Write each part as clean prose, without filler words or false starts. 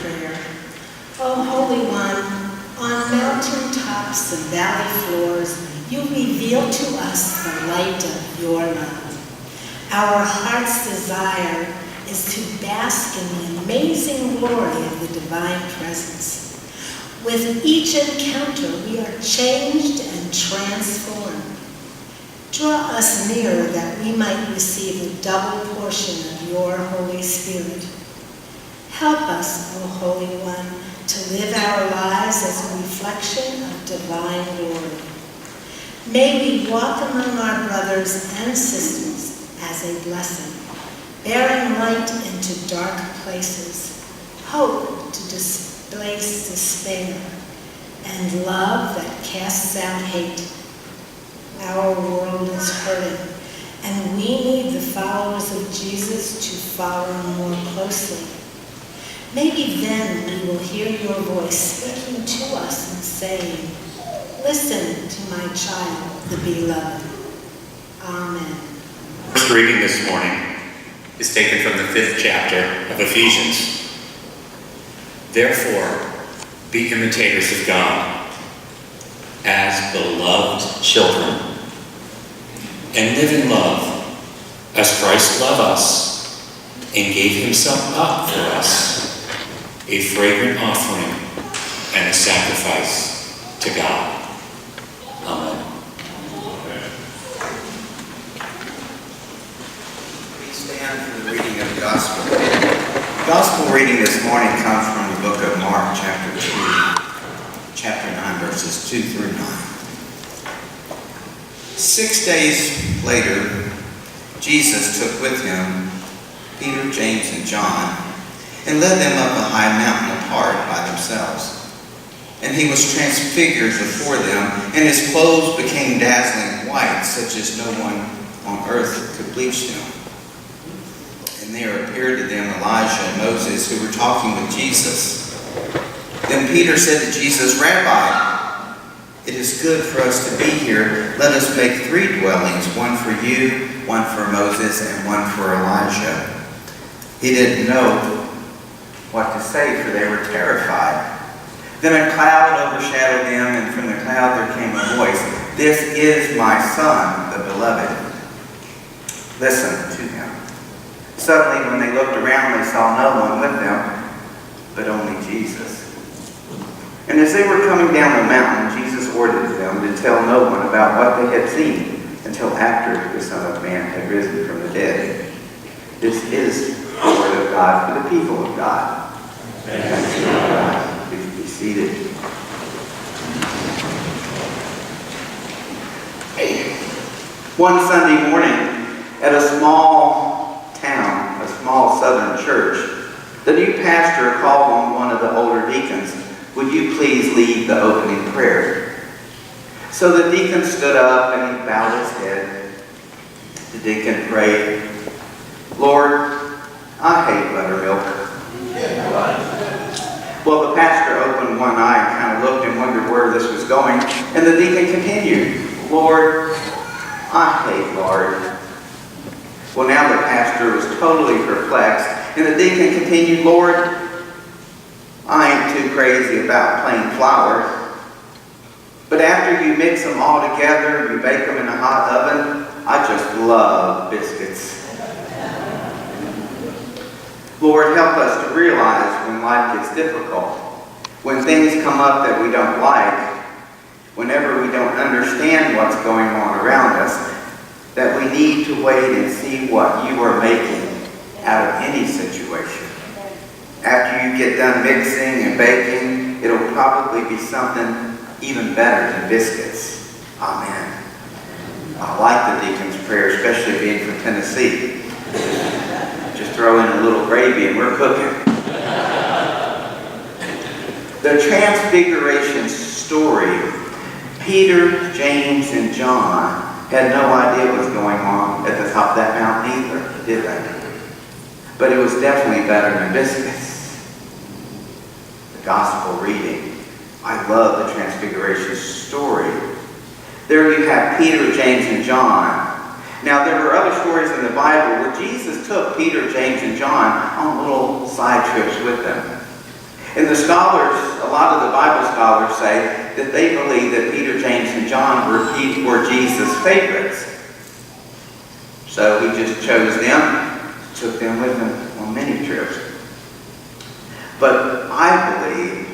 prayer. O Holy One, on mountain tops and valley floors, you reveal to us the light of your love. Our heart's desire is to bask in the amazing glory of the divine presence. With each encounter, we are changed and transformed. Draw us nearer that we might receive a double portion of your Holy Spirit. Help us, O Holy One, to live our lives as a reflection of divine glory. May we walk among our brothers and sisters as a blessing, bearing light into dark places, hope to displace despair, and love that casts out hate. Our world is hurting, and we need the followers of Jesus to follow more closely. Maybe then we will hear your voice speaking to us and saying, "Listen to my child, the beloved." Amen. The first reading this morning is taken from the 5th chapter of Ephesians. Therefore, be imitators of God as beloved children, and live in love as Christ loved us and gave himself up for us, a fragrant offering and a sacrifice to God. Amen. Please stand for the reading of the Gospel. The Gospel reading this morning comes from the book of Mark, chapter 9, verses 2 through 9. 6 days later, Jesus took with him Peter, James, and John, and led them up a high mountain apart by themselves. And he was transfigured before them, and his clothes became dazzling white, such as no one on earth could bleach them. And there appeared to them Elijah and Moses, who were talking with Jesus. Then Peter said to Jesus, "Rabbi, it is good for us to be here. Let us make 3 dwellings, one for you, one for Moses, and one for Elijah." He didn't know what to say, for they were terrified. Then a cloud overshadowed them, and from the cloud there came a voice, "This is my Son, the beloved. Listen to him." Suddenly, when they looked around, they saw no one with them, but only Jesus. And as they were coming down the mountain, Jesus ordered them to tell no one about what they had seen until after the Son of Man had risen from the dead. This is the word of God for the people of God. Thanks be to God. Please be seated. One Sunday morning at a small town, a small southern church, the new pastor called on one of the older deacons, "Would you please lead the opening prayer?" So the deacon stood up and he bowed his head. The deacon prayed, "Lord, I hate buttermilk." Well, the pastor opened one eye and kind of looked and wondered where this was going. And the deacon continued, "Lord, I hate lard." Well, now the pastor was totally perplexed. And the deacon continued, "Lord, I ain't too crazy about plain flour. But after you mix them all together and you bake them in a hot oven, I just love biscuits." Lord, help us to realize when life gets difficult, when things come up that we don't like, whenever we don't understand what's going on around us, that we need to wait and see what you are making out of any situation. After you get done mixing and baking, it'll probably be something even better than biscuits. Amen. I like the deacon's prayer, especially being from Tennessee. Just throw in a little gravy and we're cooking. The Transfiguration story, Peter, James, and John had no idea what was going on at the top of that mountain either, did they? But it was definitely better than biscuits. The gospel reading. I love the Transfiguration story. There you have Peter, James, and John. Now, there were other stories in the Bible where Jesus took Peter, James, and John on little side trips with them. And the scholars, a lot of the Bible scholars say that they believe that Peter, James, and John were Jesus' favorites. So he just chose them, took them with him on many trips. But I believe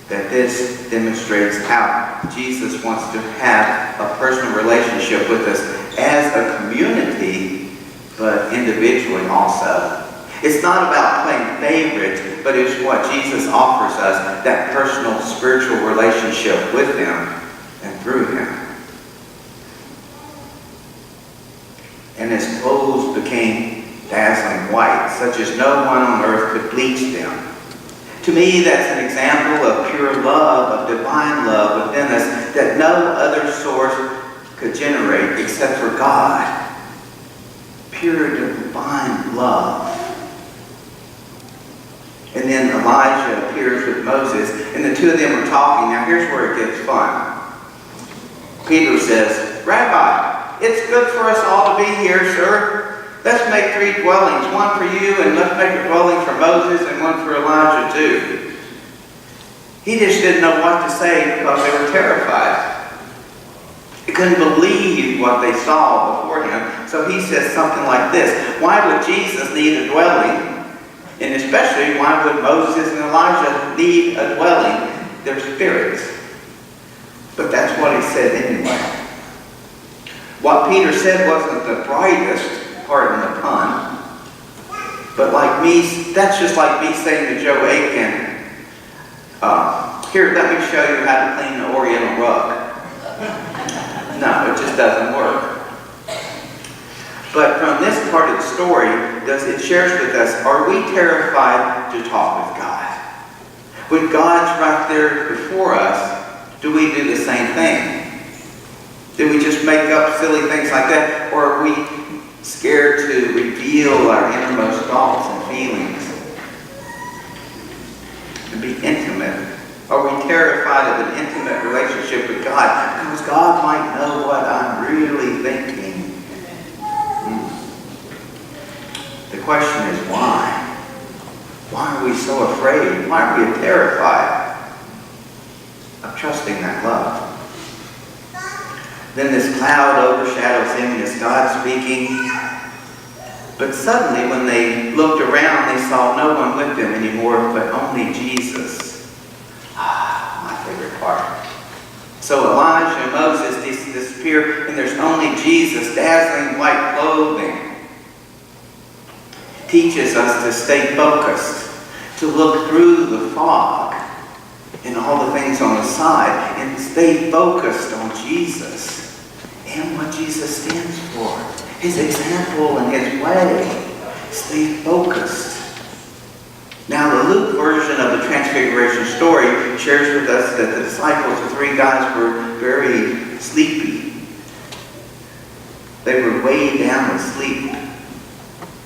that this demonstrates how Jesus wants to have a personal relationship with us as a community, but individually also. It's not about playing favorites, but it's what Jesus offers us, that personal spiritual relationship with him and through him. And his clothes became dazzling white, such as no one on earth could bleach them. To me, that's an example of pure love, of divine love within us that no other source could generate except for God. Pure divine love. And then Elijah appears with Moses, and the two of them are talking. Now here's where it gets fun. Peter says, "Rabbi, it's good for us all to be here, sir. Let's make 3 dwellings, one for you, and let's make a dwelling for Moses and one for Elijah too." He just didn't know what to say because they were terrified. He couldn't believe what they saw before him. So he says something like this: why would Jesus need a dwelling? And especially, why would Moses and Elijah need a dwelling? Their spirits. But that's what he said anyway. What Peter said wasn't the brightest, pardon the pun, but like me, that's just like me saying to Joe Aiken, "Here, let me show you how to clean the Oriental rug." No, it just doesn't work. But from this part of the story, it shares with us, are we terrified to talk with God? When God's right there before us, do we do the same thing? Do we just make up silly things like that? Or are we scared to reveal our innermost thoughts and feelings? To be intimate. Are we terrified of an intimate relationship with God? Because God might know what I'm really thinking. The question is why? Why are we so afraid? Why are we terrified of trusting that love? Then this cloud overshadows him and it's God speaking. But suddenly when they looked around, they saw no one with them anymore, but only Jesus. My favorite part. So Elijah and Moses disappear, and there's only Jesus, dazzling white clothing. Teaches us to stay focused, to look through the fog and all the things on the side, and stay focused on Jesus and what Jesus stands for. His example and his way. Stay focused. Now, the Luke version of the Transfiguration story shares with us that the disciples, the 3 guys, were very sleepy. They were weighed down with sleep.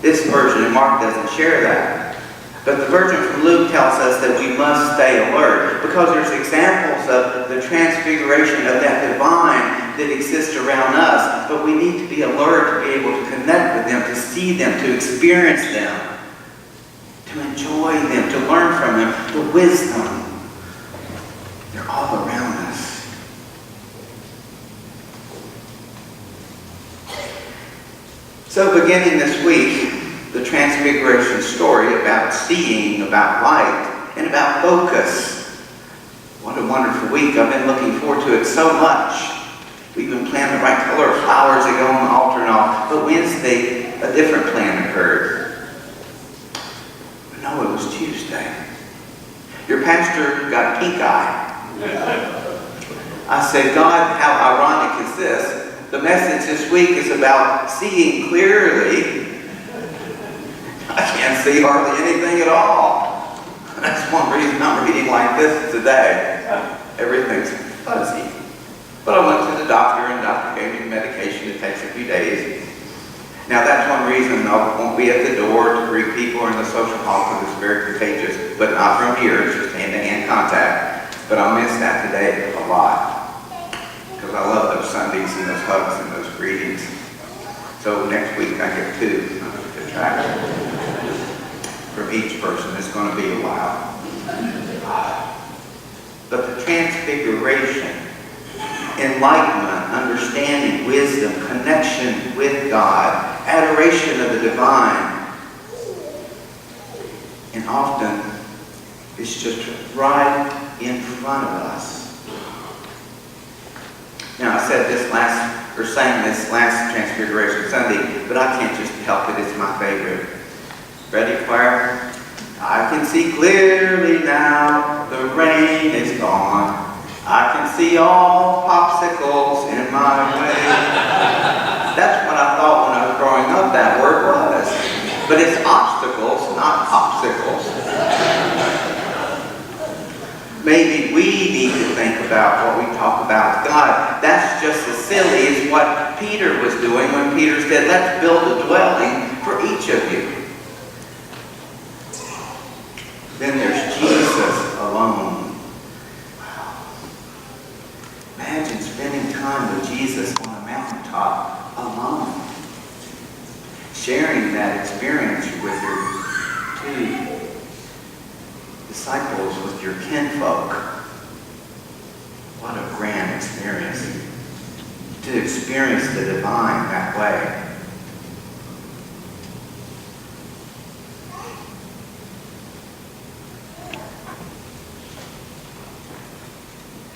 This version in Mark doesn't share that. But the version from Luke tells us that we must stay alert because there's examples of the transfiguration of that divine that exists around us. But we need to be alert to be able to connect with them, to see them, to experience them, to enjoy them, to learn from them, the wisdom. They're all around us. So beginning this week, the Transfiguration story about seeing, about light, and about focus. What a wonderful week. I've been looking forward to it so much. We even planned the right color of flowers that go on the altar and all. But Wednesday, a different plan occurred. No, it was Tuesday. Your pastor got pink eye. I said, God, how ironic is this? The message this week is about seeing clearly. I can't see hardly anything at all. That's one reason I'm reading like this today. Everything's fuzzy. But I went to the doctor, and the doctor gave me medication. It takes a few days. Now that's one reason I won't be at the door to greet people or in the social hall because it's very contagious. But not from here, it's just hand-to-hand contact. But I'll miss that today a lot. Because I love those Sundays and those hugs and those greetings. So next week I get 2 to track from each person. It's going to be a while. transfiguration, enlightenment, understanding, wisdom, connection with God, adoration of the divine. And often, it's just right in front of us. Now, I said this sang this last Transfiguration Sunday, but I can't just help it. It's my favorite. Ready, choir? I can see clearly now, the rain is gone. I can see all popsicles in my way. That's what I thought when I was growing up that word was. But it's obstacles, not popsicles. Maybe we need to think about what we talk about with God. That's just as silly as what Peter was doing when Peter said, let's build a dwelling for each of you. Then there's Jesus alone. Imagine spending time with Jesus on a mountaintop alone. Sharing that experience with your two disciples, with your kinfolk. What a grand experience. To experience the divine that way.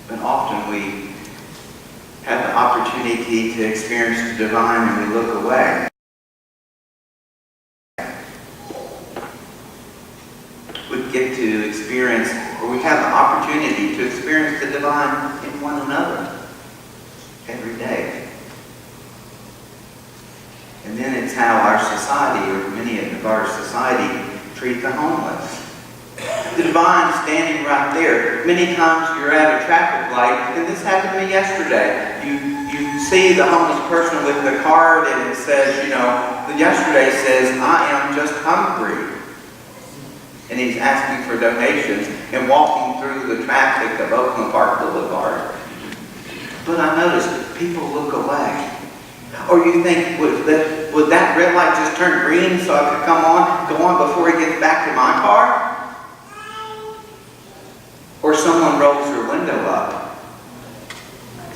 But often we have the opportunity to experience the divine and we look away. We get to experience, or we have the opportunity to experience the divine in one another every day. And then it's how our society, or many of our society, treat the homeless. The divine is standing right there. Many times you're at a traffic light, and this happened to me yesterday. You see the homeless person with the card, and it says, yesterday says, I am just hungry. And he's asking for donations and walking through the traffic of Oakland Park Boulevard. But I noticed people look away. Or you think, would that red light just turn green so I could go on before he gets back to my car? Or someone rolls their window up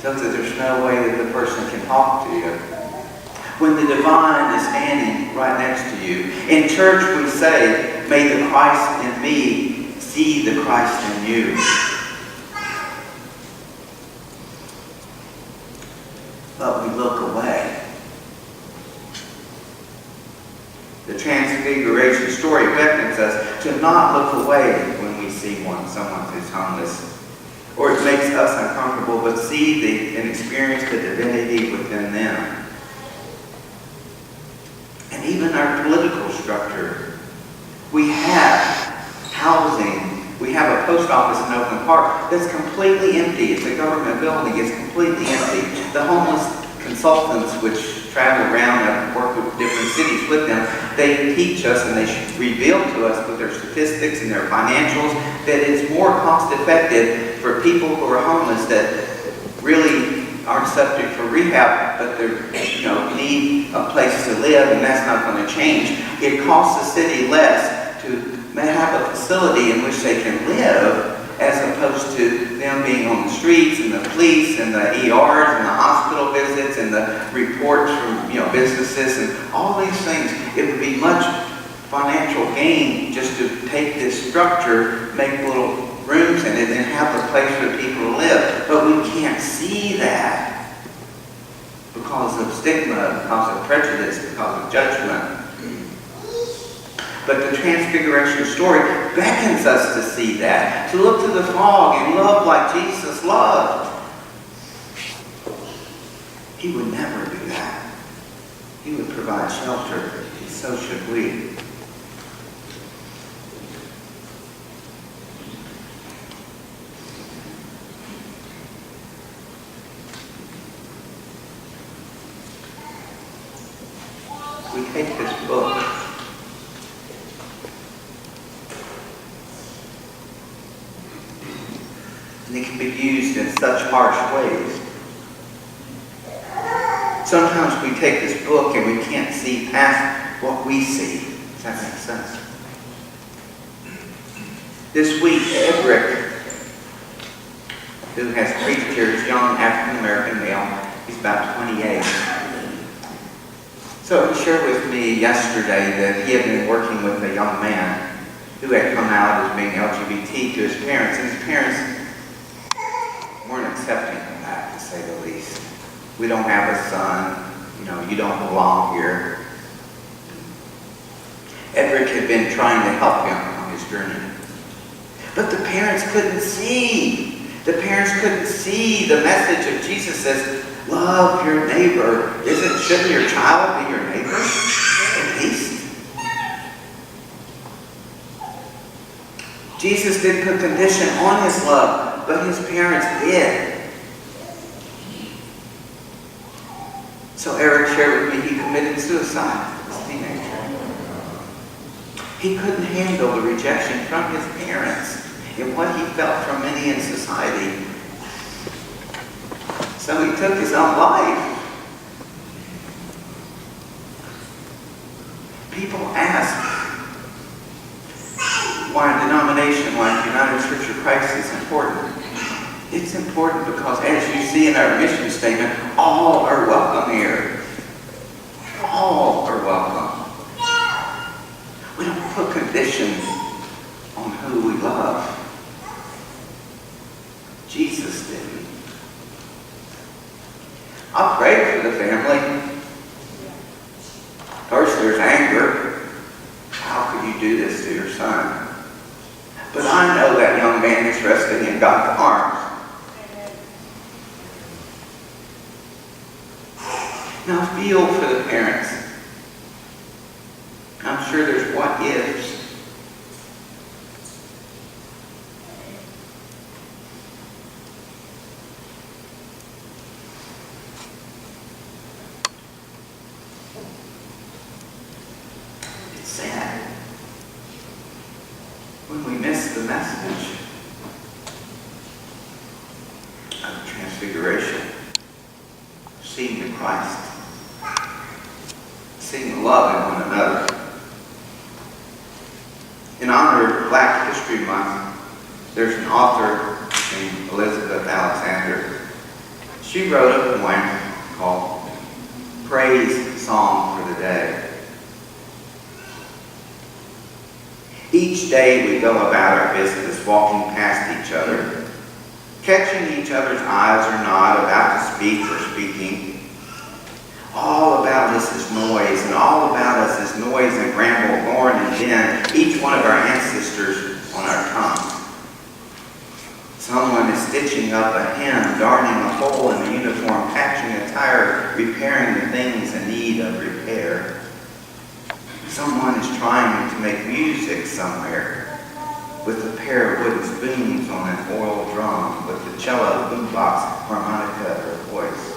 so that there's no way that the person can talk to you. When the divine is standing right next to you. In church we say, may the Christ in me see the Christ in you. But we look away. The Transfiguration story beckons us to not look away when we see someone who's homeless. Or it makes us uncomfortable, but see and experience the divinity within them. And even our political structure. We have housing. We have a post office in Oakland Park that's completely empty. It's a government building. It's completely empty. The homeless consultants, which travel around and work with different cities with them, they teach us and they reveal to us with their statistics and their financials that it's more cost effective for people who are homeless that really aren't subject for rehab, but they need a place to live, and that's not going to change. It costs the city less to have a facility in which they can live as opposed to them being on the streets and the police and the ERs and the hospital visits and the reports from businesses and all these things. It would be much financial gain just to take this structure, make little rooms in it, and have a place for people to live. But we can't see that because of stigma, because of prejudice, because of judgment. But the Transfiguration story beckons us to see that, to look to the fog and love like Jesus loved. He would never do that. He would provide shelter, and so should we. We take this book and it can be used in such harsh ways. Sometimes we take this book and we can't see past what we see. Does that make sense? This week, Edric who has preached here, is young African-American male. He's about 28. So he shared with me yesterday that he had been working with a young man who had come out as being LGBT to his parents, and his parents weren't accepting of that, to say the least. We don't have a son. You don't belong here. Edric had been trying to help him on his journey. But the parents couldn't see. The parents couldn't see the message of Jesus says, love your neighbor. Shouldn't your child be your neighbor? At least. Jesus didn't put condition on his love, but his parents did. So Eric shared with me he committed suicide as a teenager. He couldn't handle the rejection from his parents and what he felt from many in society. So he took his own life. People ask why a denomination like United Church of Christ is important. It's important because, as you see in our mission statement, all are welcome here. All are welcome. We don't put conditions on who we love. Jesus didn't. I prayed for the family. First, there's anger. How could you do this to your son? But I know that young man is resting in God's arms. Now feel for the parents. I'm sure there's what ifs. It's sad when we miss the message of Transfiguration, seeing the Christ. Seeing the love in one another. In honor of Black History Month, there's an author named Elizabeth Alexander. She wrote a poem called Praise Song for the Day. Each day we go about our business, walking past each other, catching each other's eyes or not, about to speak or speaking. All about us is noise, and all about us is noise and bramble, thorn and din, each one of our ancestors on our tongue. Someone is stitching up a hem, darning a hole in the uniform, patching a tire, repairing the things in need of repair. Someone is trying to make music somewhere with a pair of wooden spoons on an oil drum, with the cello, boombox, harmonica, or voice.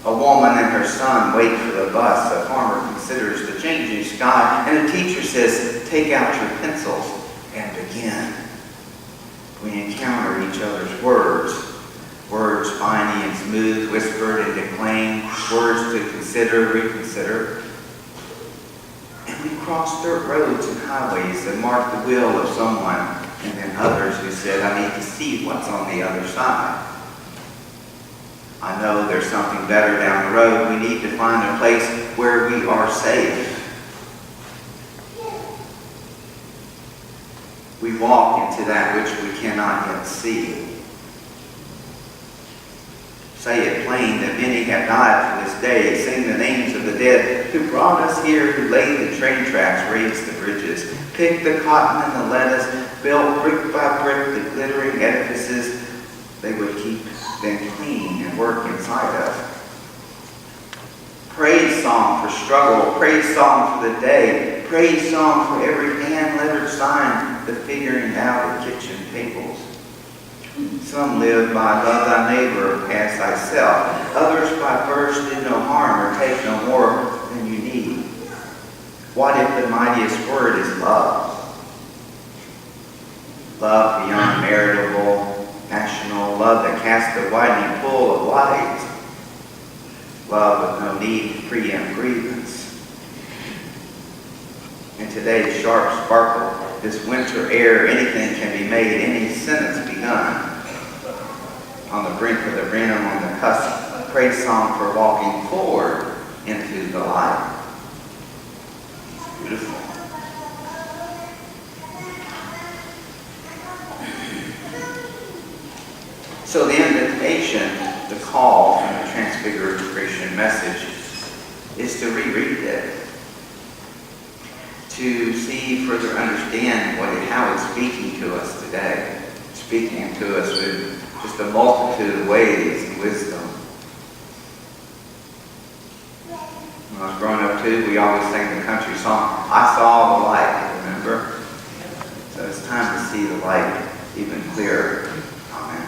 A woman and her son wait for the bus. A farmer considers the changing sky, and a teacher says, take out your pencils and begin. We encounter each other's words. Words spiny and smooth, whispered and declaimed. Words to consider, reconsider. And we cross dirt roads and highways that mark the will of someone, and then others who said, I need to see what's on the other side. I know there's something better down the road. We need to find a place where we are safe. We walk into that which we cannot yet see. Say it plain that many have died for this day. Sing the names of the dead who brought us here, who laid the train tracks, raised the bridges, picked the cotton and the lettuce, built brick by brick the glittering edifices they would keep them clean and work inside of. Praise song for struggle, praise song for the day, praise song for every hand-lettered sign, the figuring out of kitchen tables. Some live by love thy neighbor, pass thyself. Others by first did no harm or take no more than you need. What if the mightiest word is love? Love beyond maritable, national, love that casts a widening pool of light. Love with no need to preempt grievance. In today's sharp sparkle, this winter air, anything can be made, any sentence begun. brink of the brenham on the cusp, a praise song for walking forward into the light. Beautiful. So the invitation, the call from the Transfiguration message is to reread it, to see, further understand how it's speaking to us today, speaking to us with just a multitude of ways and wisdom. When I was growing up too, we always sang the country song, I saw the light, remember? So it's time to see the light even clearer. Amen.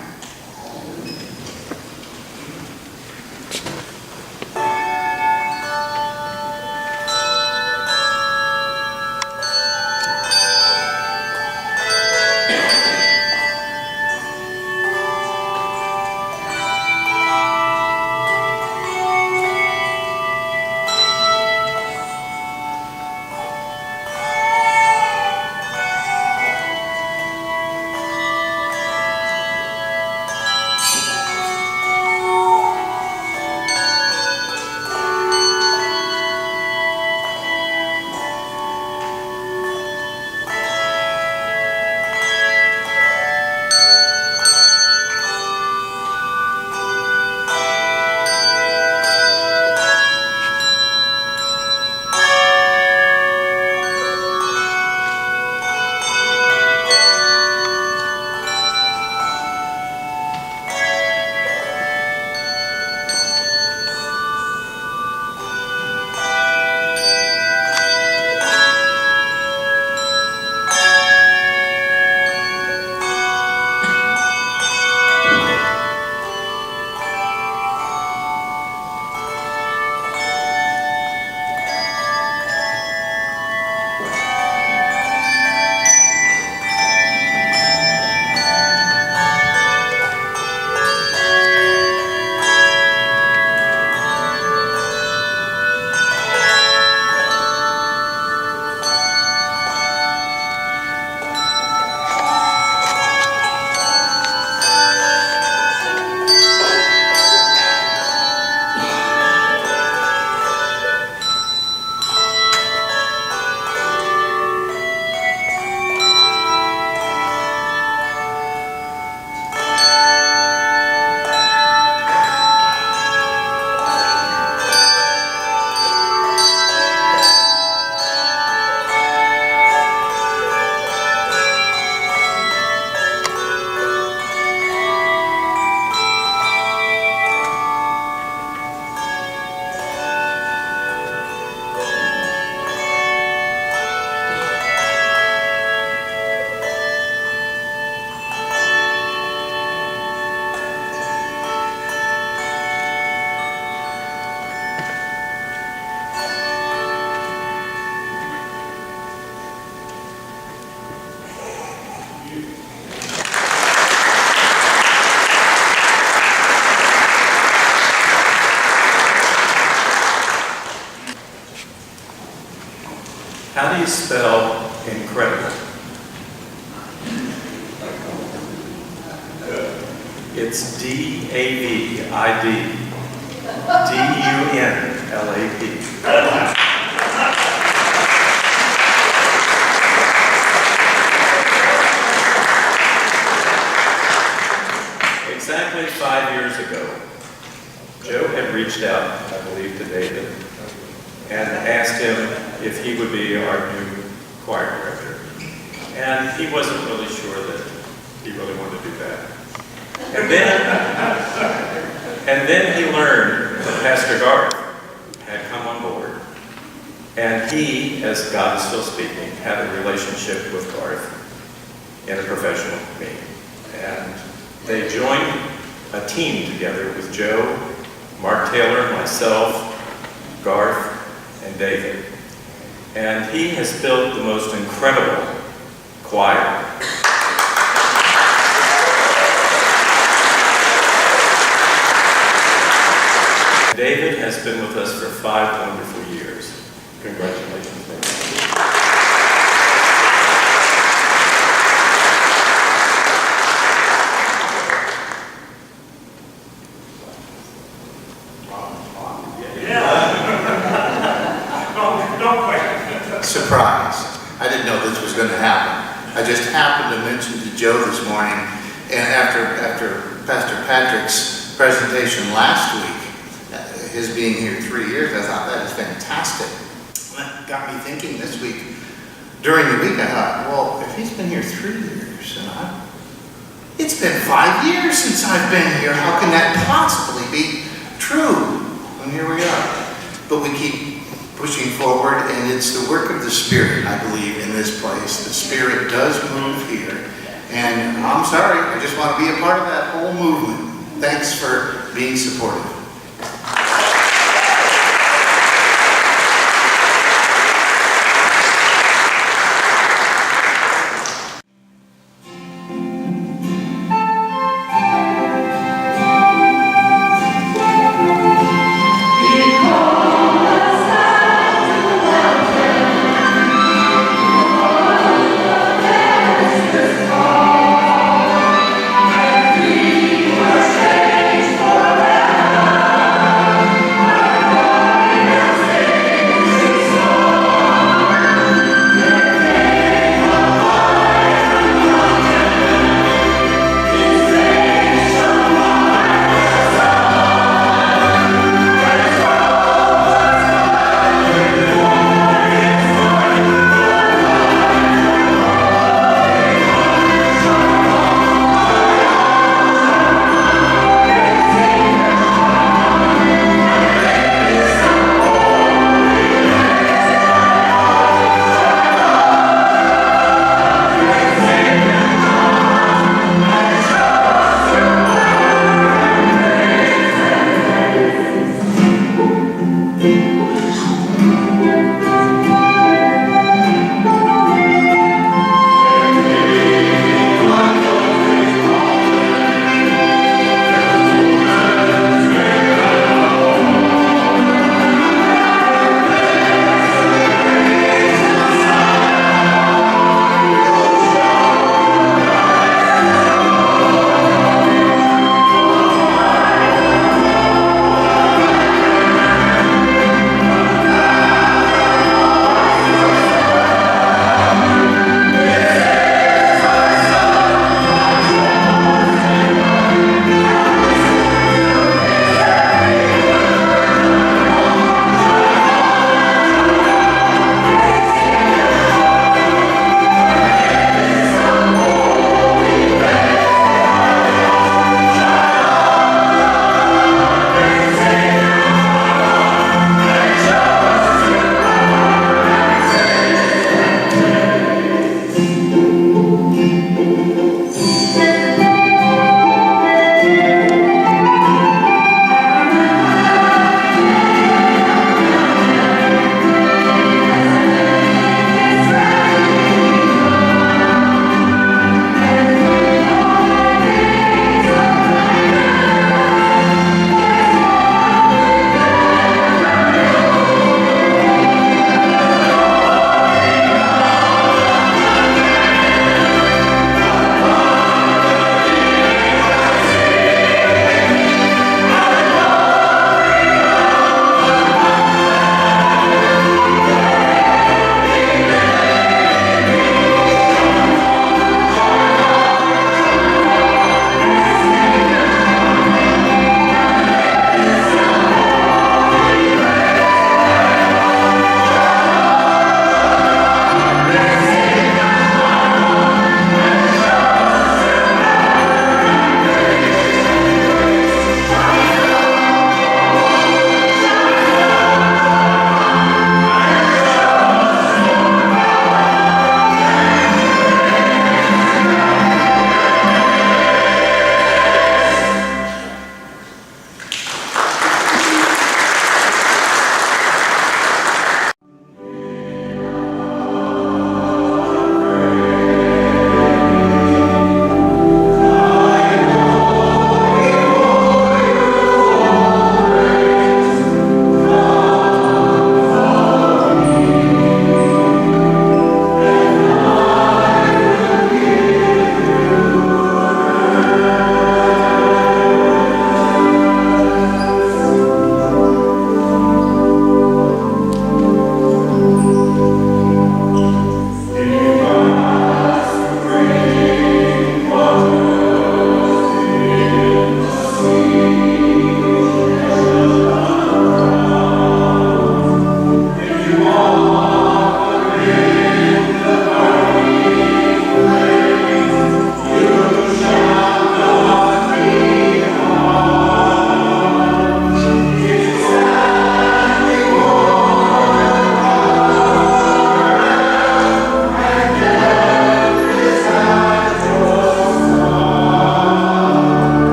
How do you spell incredible? It's D-A-V-I-D. D-U-N-L-A-P. Exactly 5 years ago, Joe had reached out, I believe, to David and asked him if he would be our new choir director. And he wasn't really sure that he really wanted to do that. And then he learned that Pastor Garth had come on board. And he, as God is still speaking, had a relationship with Garth in a professional meeting. And they joined a team together with Joe, Mark Taylor, myself, Garth, and David. And he has built the most incredible choir. David has been with us for 5 wonderful years. Congratulations, David. this morning, and after Pastor Patrick's presentation last week, his being here 3 years, I thought that is fantastic. That got me thinking this week. During the week, I thought, well, if he's been here 3 years, and it's been 5 years since I've been here, how can that possibly be true? And here we are. But we keep pushing forward, and it's the work of the Spirit, I believe, in this place. The Spirit does move here. And I'm sorry, I just want to be a part of that whole movement. Thanks for being supportive. Forever.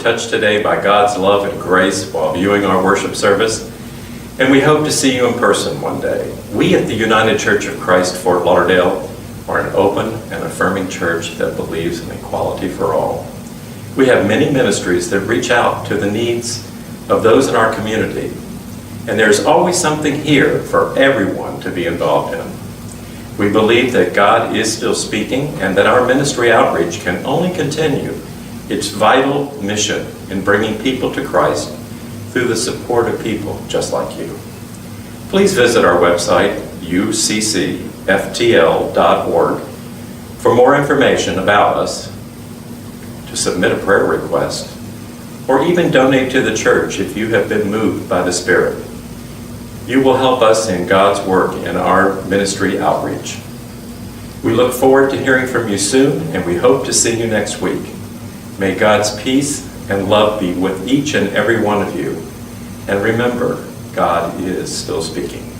touched today by God's love and grace while viewing our worship service, and we hope to see you in person one day. We at the United Church of Christ, Fort Lauderdale, are an open and affirming church that believes in equality for all. We have many ministries that reach out to the needs of those in our community, and there's always something here for everyone to be involved in. We believe that God is still speaking and that our ministry outreach can only continue its vital mission in bringing people to Christ through the support of people just like you. Please visit our website, uccftl.org, for more information about us, to submit a prayer request, or even donate to the church if you have been moved by the Spirit. You will help us in God's work in our ministry outreach. We look forward to hearing from you soon, and we hope to see you next week. May God's peace and love be with each and every one of you. And remember, God is still speaking.